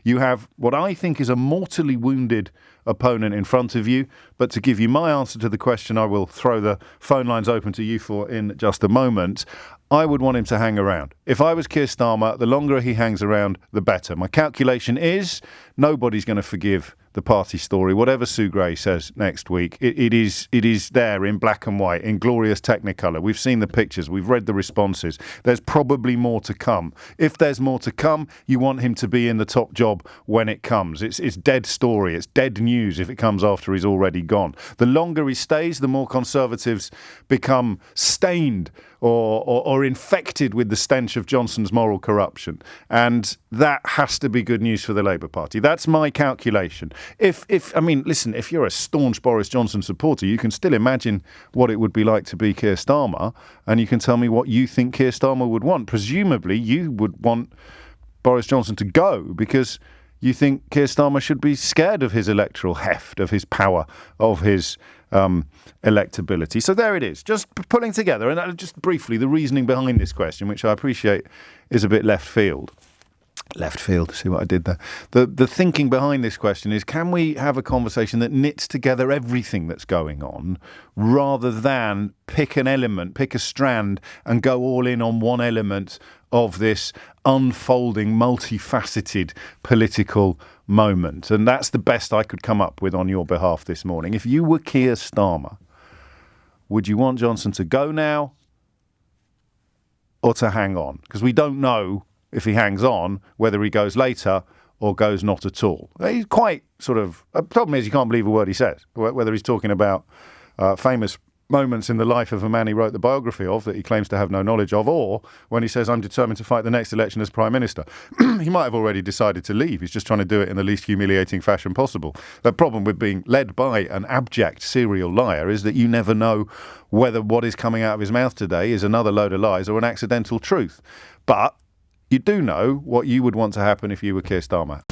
You have what I think is a mortally wounded opponent in front of you. But to give you my answer to the question, I will throw the phone lines open to you for in just a moment. I would want him to hang around. If I was Keir Starmer, the longer he hangs around, the better. My calculation is nobody's going to forgive the party story. Whatever Sue Gray says next week, it is there in black and white, in glorious technicolor. We've seen the pictures. We've read the responses. There's probably more to come. If there's more to come, you want him to be in the top job when it comes. It's dead story. It's dead news if it comes after he's already gone. The longer he stays, the more Conservatives become stained or infected with the stench of Johnson's moral corruption. And that has to be good news for the Labour Party. That's my calculation. If you're a staunch Boris Johnson supporter, you can still imagine what it would be like to be Keir Starmer, and you can tell me what you think Keir Starmer would want. Presumably, you would want Boris Johnson to go because you think Keir Starmer should be scared of his electoral heft, of his power, of his electability. So there it is, just pulling together. And just briefly, the reasoning behind this question, which I appreciate is a bit left field. See what I did there? The thinking behind this question is, can we have a conversation that knits together everything that's going on rather than pick an element, pick a strand and go all in on one element of this unfolding, multifaceted political moment? And that's the best I could come up with on your behalf this morning. If you were Keir Starmer, would you want Johnson to go now or to hang on? Because we don't know if he hangs on, whether he goes later or goes not at all. He's quite the problem is you can't believe a word he says, whether he's talking about famous moments in the life of a man he wrote the biography of that he claims to have no knowledge of, or when he says, I'm determined to fight the next election as Prime Minister. He might have already decided to leave. He's just trying to do it in the least humiliating fashion possible. The problem with being led by an abject serial liar is that you never know whether what is coming out of his mouth today is another load of lies or an accidental truth. But you do know what you would want to happen if you were Keir Starmer.